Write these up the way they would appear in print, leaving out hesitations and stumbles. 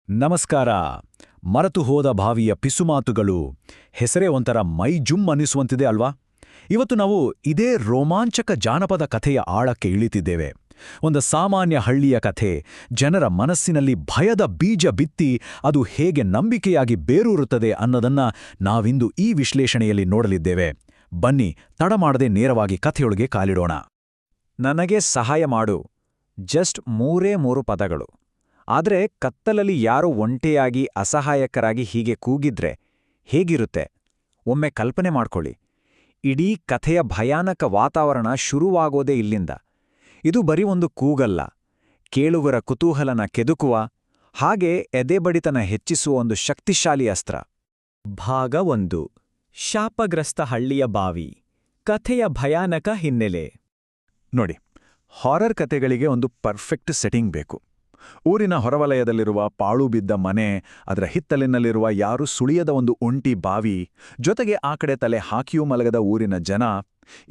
ನಮಸ್ಕಾರ. ಮರೆತು ಹೋದ ಬಾವಿಯ ಪಿಸುಮಾತುಗಳು ಹೆಸರೇ ಒಂಥರ ಮೈ ಜುಮ್ ಅನ್ನಿಸುವಂತಿದೆ ಅಲ್ವಾ? ಇವತ್ತು ನಾವು ಇದೇ ರೋಮಾಂಚಕ ಜಾನಪದ ಕಥೆಯ ಆಳಕ್ಕೆ ಇಳಿತಿದ್ದೇವೆ. ಒಂದು ಸಾಮಾನ್ಯ ಹಳ್ಳಿಯ ಕಥೆ, ಜನರ ಮನಸ್ಸಿನಲ್ಲಿ ಭಯದ ಬೀಜ ಬಿತ್ತಿ ಅದು ಹೇಗೆ ನಂಬಿಕೆಯಾಗಿ ಬೇರೂರುತ್ತದೆ ಅನ್ನೋದನ್ನ ನಾವಿಂದು ಈ ವಿಶ್ಲೇಷಣೆಯಲ್ಲಿ ನೋಡಲಿದ್ದೇವೆ. ಬನ್ನಿ, ತಡ ಮಾಡದೆ ನೇರವಾಗಿ ಕಥೆಯೊಳಗೆ ಕಾಲಿಡೋಣ. ನನಗೆ ಸಹಾಯ ಮಾಡು. ಜಸ್ಟ್ 3 ಪದಗಳು. ಆದರೆ ಕತ್ತಲಲ್ಲಿ ಯಾರೋ ಒಂಟಿಯಾಗಿ ಅಸಹಾಯಕರಾಗಿ ಹೀಗೆ ಕೂಗಿದ್ರೆ ಹೇಗಿರುತ್ತೆ? ಒಮ್ಮೆ ಕಲ್ಪನೆ ಮಾಡ್ಕೊಳ್ಳಿ. ಇಡೀ ಕಥೆಯ ಭಯಾನಕ ವಾತಾವರಣ ಶುರುವಾಗೋದೇ ಇಲ್ಲಿಂದ. ಇದು ಬರೀ ಒಂದು ಕೂಗಲ್ಲ, ಕೇಳುಗರ ಕುತೂಹಲನ ಕೆದುಕುವ, ಹಾಗೆ ಎದೆಬಡಿತನ ಹೆಚ್ಚಿಸುವ ಒಂದು ಶಕ್ತಿಶಾಲಿ ಅಸ್ತ್ರ. ಭಾಗ 1. ಶಾಪಗ್ರಸ್ತ ಹಳ್ಳಿಯ ಬಾವಿ. ಕಥೆಯ ಭಯಾನಕ ಹಿನ್ನೆಲೆ. ನೋಡಿ, ಹಾರರ್ ಕಥೆಗಳಿಗೆ ಒಂದು ಪರ್ಫೆಕ್ಟ್ ಸೆಟ್ಟಿಂಗ್ ಬೇಕು. ಊರಿನ ಹೊರವಲಯದಲ್ಲಿರುವ ಪಾಳು ಬಿದ್ದ ಮನೆ, ಅದರ ಹಿತ್ತಲಿನಲ್ಲಿರುವ ಯಾರೂ ಸುಳಿಯದ ಒಂದು ಒಂಟಿ ಬಾವಿ, ಜೊತೆಗೆ ಆ ಕಡೆ ತಲೆ ಹಾಕಿಯೂ ಮಲಗದ ಊರಿನ ಜನ,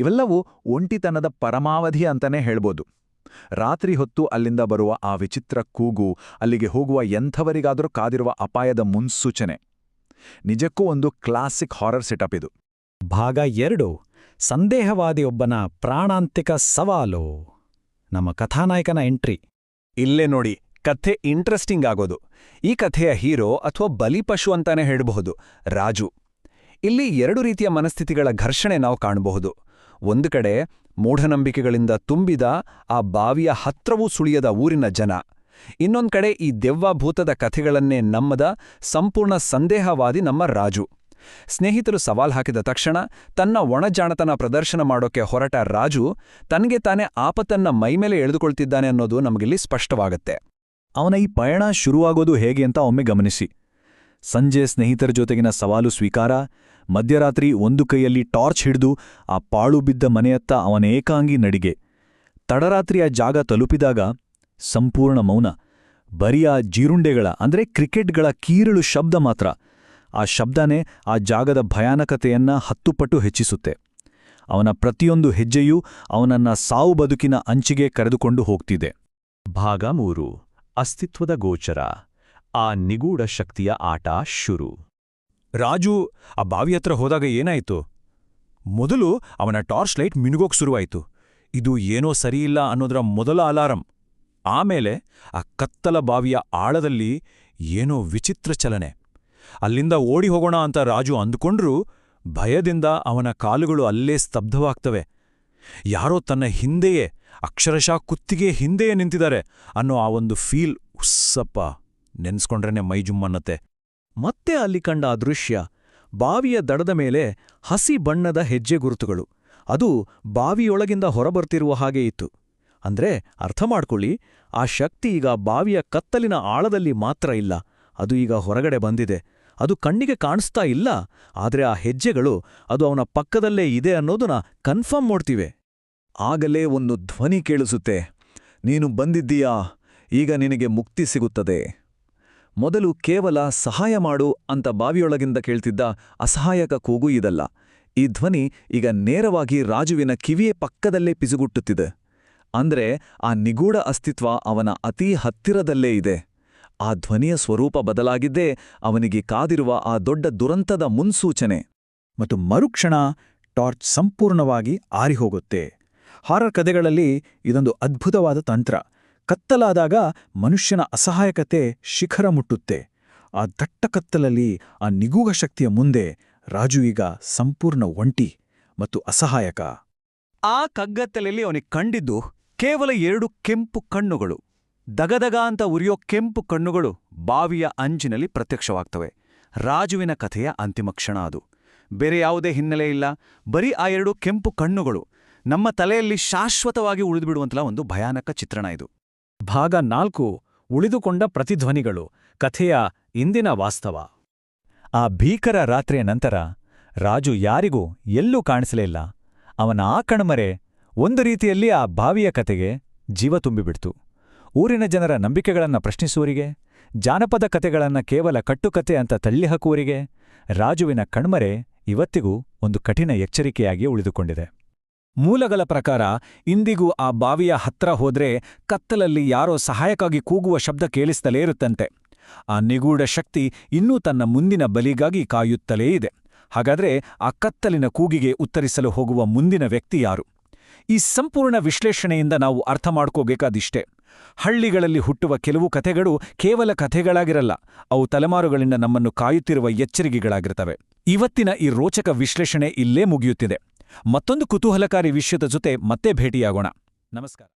ಇವೆಲ್ಲವೂ ಒಂಟಿತನದ ಪರಮಾವಧಿ ಅಂತಾನೆ ಹೇಳ್ಬೋದು. ರಾತ್ರಿ ಹೊತ್ತು ಅಲ್ಲಿಂದ ಬರುವ ಆ ವಿಚಿತ್ರ ಕೂಗು, ಅಲ್ಲಿಗೆ ಹೋಗುವ ಎಂಥವರಿಗಾದರೂ ಕಾದಿರುವ ಅಪಾಯದ ಮುನ್ಸೂಚನೆ. ನಿಜಕ್ಕೂ ಒಂದು ಕ್ಲಾಸಿಕ್ ಹಾರರ್ ಸೆಟಪ್ ಇದು. ಭಾಗ 2. ಸಂದೇಹವಾದಿಯೊಬ್ಬನ ಪ್ರಾಣಾಂತಿಕ ಸವಾಲು. ನಮ್ಮ ಕಥಾನಾಯಕನ ಎಂಟ್ರಿ. ಇಲ್ಲೇ ನೋಡಿ ಕಥೆ ಇಂಟ್ರೆಸ್ಟಿಂಗ್ ಆಗೋದು. ಈ ಕಥೆಯ ಹೀರೋ ಅಥವಾ ಬಲಿಪಶು ಅಂತಾನೆ ಹೇಳಬಹುದು, ರಾಜು. ಇಲ್ಲಿ 2 ರೀತಿಯ ಮನಸ್ಥಿತಿಗಳ ಘರ್ಷಣೆ ನಾವು ಕಾಣಬಹುದು. ಒಂದು ಕಡೆ ಮೂಢನಂಬಿಕೆಗಳಿಂದ ತುಂಬಿದ ಆ ಬಾವಿಯ ಹತ್ರವೂ ಸುಳಿಯದ ಊರಿನ ಜನ, ಇನ್ನೊಂದು ಕಡೆ ಈ ದೆವ್ವಭೂತದ ಕಥೆಗಳನ್ನೇ ನಂಬದ ಸಂಪೂರ್ಣ ಸಂದೇಹವಾದಿ ನಮ್ಮ ರಾಜು. ಸ್ನೇಹಿತರು ಸವಾಲ್ ಹಾಕಿದ ತಕ್ಷಣ ತನ್ನ ಒಣಜಾಣತನ ಪ್ರದರ್ಶನ ಮಾಡೋಕೆ ಹೊರಟ ರಾಜು ತನಗೆ ತಾನೇ ಆಪತ್ತನ್ನ ಮೈಮೇಲೆ ಎಳೆದುಕೊಳ್ತಿದ್ದಾನೆ ಅನ್ನೋದು ನಮಗಿಲ್ಲಿ ಸ್ಪಷ್ಟವಾಗತ್ತೆ. ಅವನ ಈ ಪಯಣ ಶುರುವಾಗೋದು ಹೇಗೆ ಅಂತ ಒಮ್ಮೆ ಗಮನಿಸಿ. ಸಂಜೆ ಸ್ನೇಹಿತರ ಜೊತೆಗಿನ ಸವಾಲು ಸ್ವೀಕಾರ, ಮಧ್ಯರಾತ್ರಿ ಒಂದು ಕೈಯಲ್ಲಿ ಟಾರ್ಚ್ ಹಿಡಿದು ಆ ಪಾಳು ಬಿದ್ದ ಮನೆಯತ್ತ ಅವನ ಏಕಾಂಗಿ ನಡಿಗೆ, ತಡರಾತ್ರಿಯ ಜಾಗ ತಲುಪಿದಾಗ ಸಂಪೂರ್ಣ ಮೌನ, ಬರಿಯ ಜೀರುಂಡೆಗಳ ಅಂದ್ರೆ ಕ್ರಿಕೆಟ್ಗಳ ಕೀರಳು ಶಬ್ದ ಮಾತ್ರ. ಆ ಶಬ್ದನೇ ಆ ಜಾಗದ ಭಯಾನಕತೆಯನ್ನ 10 ಪಟ್ಟು ಹೆಚ್ಚಿಸುತ್ತೆ. ಅವನ ಪ್ರತಿಯೊಂದು ಹೆಜ್ಜೆಯೂ ಅವನನ್ನ ಸಾವು ಬದುಕಿನ ಅಂಚಿಗೆ ಕರೆದುಕೊಂಡು ಹೋಗ್ತಿದೆ. ಭಾಗ 3. ಅಸ್ತಿತ್ವದ ಗೋಚರ. ಆ ನಿಗೂಢ ಶಕ್ತಿಯ ಆಟ ಶುರು. ರಾಜು ಆ ಬಾವಿ ಹತ್ರ ಹೋದಾಗ ಏನಾಯಿತು? ಮೊದಲು ಅವನ ಟಾರ್ಚ್ ಲೈಟ್ ಮಿನುಗೋಕ್ ಶುರುವಾಯಿತು. ಇದು ಏನೋ ಸರಿಯಿಲ್ಲ ಅನ್ನೋದರ ಮೊದಲ ಅಲಾರಂ. ಆಮೇಲೆ ಆ ಕತ್ತಲ ಬಾವಿಯ ಆಳದಲ್ಲಿ ಏನೋ ವಿಚಿತ್ರ ಚಲನೆ. ಅಲ್ಲಿಂದ ಓಡಿ ಹೋಗೋಣ ಅಂತ ರಾಜು ಅಂದುಕೊಂಡ್ರೂ ಭಯದಿಂದ ಅವನ ಕಾಲುಗಳು ಅಲ್ಲೇ ಸ್ತಬ್ಧವಾಗ್ತವೆ. ಯಾರೋ ತನ್ನ ಹಿಂದೆಯೇ, ಅಕ್ಷರಶಃ ಕುತ್ತಿಗೆ ಹಿಂದೆಯೇ ನಿಂತಿದ್ದಾರೆ ಅನ್ನೋ ಆ ಒಂದು ಫೀಲ್, ಉಸ್ಸಪ್ಪ, ನೆನ್ಸ್ಕೊಂಡ್ರೇನೆ ಮೈಜುಮ್ಮನ್ನತ್ತೆ. ಮತ್ತೆ ಅಲ್ಲಿ ಕಂಡ ಆ ದೃಶ್ಯ, ಬಾವಿಯ ದಡದ ಮೇಲೆ ಹಸಿ ಬಣ್ಣದ ಹೆಜ್ಜೆ ಗುರುತುಗಳು. ಅದು ಬಾವಿಯೊಳಗಿಂದ ಹೊರಬರ್ತಿರುವ ಹಾಗೆ ಇತ್ತು. ಅಂದ್ರೆ ಅರ್ಥ ಮಾಡ್ಕೊಳ್ಳಿ, ಆ ಶಕ್ತಿ ಈಗ ಬಾವಿಯ ಕತ್ತಲಿನ ಆಳದಲ್ಲಿ ಮಾತ್ರ ಇಲ್ಲ, ಅದು ಈಗ ಹೊರಗಡೆ ಬಂದಿದೆ. ಅದು ಕಣ್ಣಿಗೆ ಕಾಣಿಸ್ತಾ ಇಲ್ಲ, ಆದ್ರೆ ಆ ಹೆಜ್ಜೆಗಳು ಅದು ಅವನ ಪಕ್ಕದಲ್ಲೇ ಇದೆ ಅನ್ನೋದನ್ನ ಕನ್ಫರ್ಮ್ ಮಾಡ್ತಿವೆ. ಆಗಲೇ ಒಂದು ಧ್ವನಿ ಕೇಳಿಸುತ್ತೆ, ನೀನು ಬಂದಿದ್ದೀಯಾ, ಈಗ ನಿನಗೆ ಮುಕ್ತಿ ಸಿಗುತ್ತದೆ. ಮೊದಲು ಕೇವಲ ಸಹಾಯ ಮಾಡು ಅಂತ ಬಾವಿಯೊಳಗಿಂದ ಕೇಳ್ತಿದ್ದ ಅಸಹಾಯಕ ಕೂಗು ಇದಲ್ಲ. ಈ ಧ್ವನಿ ಈಗ ನೇರವಾಗಿ ರಾಜುವಿನ ಕಿವಿಯ ಪಕ್ಕದಲ್ಲೇ ಪಿಸುಗುಟ್ಟುತ್ತಿದೆ. ಅಂದ್ರೆ ಆ ನಿಗೂಢ ಅಸ್ತಿತ್ವ ಅವನ ಅತೀ ಹತ್ತಿರದಲ್ಲೇ ಇದೆ. ಆ ಧ್ವನಿಯ ಸ್ವರೂಪ ಬದಲಾಗಿದ್ದೇ ಅವನಿಗೆ ಕಾದಿರುವ ಆ ದೊಡ್ಡ ದುರಂತದ ಮುನ್ಸೂಚನೆ. ಮತ್ತು ಮರುಕ್ಷಣ ಟಾರ್ಚ್ ಸಂಪೂರ್ಣವಾಗಿ ಆರಿಹೋಗುತ್ತೆ. ಹಾರರ್ ಕಥೆಗಳಲ್ಲಿ ಇದೊಂದು ಅದ್ಭುತವಾದ ತಂತ್ರ. ಕತ್ತಲಾದಾಗ ಮನುಷ್ಯನ ಅಸಹಾಯಕತೆ ಶಿಖರ ಮುಟ್ಟುತ್ತೆ. ಆ ದಟ್ಟ ಕತ್ತಲಲ್ಲಿ ಆ ನಿಗೂಢ ಶಕ್ತಿಯ ಮುಂದೆ ರಾಜು ಈಗ ಸಂಪೂರ್ಣ ಒಂಟಿ ಮತ್ತು ಅಸಹಾಯಕ. ಆ ಕಗ್ಗತ್ತಲಲ್ಲಿ ಅವನಿಗೆ ಕಂಡಿದ್ದು ಕೇವಲ 2 ಕೆಂಪು ಕಣ್ಣುಗಳು. ದಗದಗ ಅಂತ ಉರಿಯೋ ಕೆಂಪು ಕಣ್ಣುಗಳು ಬಾವಿಯ ಅಂಚಿನಲ್ಲಿ ಪ್ರತ್ಯಕ್ಷವಾಗ್ತವೆ. ರಾಜುವಿನ ಕಥೆಯ ಅಂತಿಮ ಕ್ಷಣ ಅದು. ಬೇರೆ ಯಾವುದೇ ಹಿನ್ನೆಲೆ ಇಲ್ಲ, ಬರೀ ಆ 2 ಕೆಂಪು ಕಣ್ಣುಗಳು ನಮ್ಮ ತಲೆಯಲ್ಲಿ ಶಾಶ್ವತವಾಗಿ ಉಳಿದುಬಿಡುವಂತಲ ಒಂದು ಭಯಾನಕ ಚಿತ್ರಣ ಇದು. ಭಾಗ 4. ಉಳಿದುಕೊಂಡ ಪ್ರತಿಧ್ವನಿಗಳು. ಕಥೆಯ ಇಂದಿನ ವಾಸ್ತವ. ಆ ಭೀಕರ ರಾತ್ರಿಯ ನಂತರ ರಾಜು ಯಾರಿಗೂ ಎಲ್ಲೂ ಕಾಣಿಸಲೇ ಇಲ್ಲ. ಅವನ ಆ ಕಣ್ಮರೆ ಒಂದು ರೀತಿಯಲ್ಲಿ ಆ ಬಾವಿಯ ಕತೆಗೆ ಜೀವ ತುಂಬಿಬಿಡ್ತು. ಊರಿನ ಜನರ ನಂಬಿಕೆಗಳನ್ನು ಪ್ರಶ್ನಿಸುವರಿಗೆ, ಜಾನಪದ ಕತೆಗಳನ್ನು ಕೇವಲ ಕಟ್ಟುಕತೆ ಅಂತ ತಳ್ಳಿಹಾಕುವರಿಗೆ ರಾಜುವಿನ ಕಣ್ಮರೆ ಇವತ್ತಿಗೂ ಒಂದು ಕಠಿಣ ಎಚ್ಚರಿಕೆಯಾಗಿ ಉಳಿದುಕೊಂಡಿದೆ. ಮೂಲಗಳ ಪ್ರಕಾರ ಇಂದಿಗೂ ಆ ಬಾವಿಯ ಹತ್ರ ಹೋದ್ರೆ ಕತ್ತಲಲ್ಲಿ ಯಾರೋ ಸಹಾಯಕ್ಕಾಗಿ ಕೂಗುವ ಶಬ್ದ ಕೇಳಿಸ್ತಲೇ ಇರುತ್ತಂತೆ. ಆ ನಿಗೂಢ ಶಕ್ತಿ ಇನ್ನೂ ತನ್ನ ಮುಂದಿನ ಬಲಿಗಾಗಿ ಕಾಯುತ್ತಲೇ ಇದೆ. ಹಾಗಾದ್ರೆ ಆ ಕತ್ತಲಿನ ಕೂಗಿಗೆ ಉತ್ತರಿಸಲು ಹೋಗುವ ಮುಂದಿನ ವ್ಯಕ್ತಿ ಯಾರು? ಈ ಸಂಪೂರ್ಣ ವಿಶ್ಲೇಷಣೆಯಿಂದ ನಾವು ಅರ್ಥ ಮಾಡ್ಕೋಬೇಕಾದಿಷ್ಟೇ. ಹಳ್ಳಿಗಳಲ್ಲಿ ಹುಟ್ಟುವ ಕೆಲವು ಕಥೆಗಳು ಕೇವಲ ಕಥೆಗಳಾಗಿರಲ್ಲ, ಅವು ತಲೆಮಾರುಗಳಿಂದ ನಮ್ಮನ್ನು ಕಾಯುತ್ತಿರುವ ಎಚ್ಚರಿಕೆಗಳಾಗಿರ್ತವೆ. ಇವತ್ತಿನ ಈ ರೋಚಕ ವಿಶ್ಲೇಷಣೆ ಇಲ್ಲೇ ಮುಗಿಯುತ್ತಿದೆ. ಮತ್ತೊಂದು ಕುತೂಹಲಕಾರಿ ವಿಷಯದ ಜೊತೆ ಮತ್ತೆ ಭೇಟಿಯಾಗೋಣ. ನಮಸ್ಕಾರ.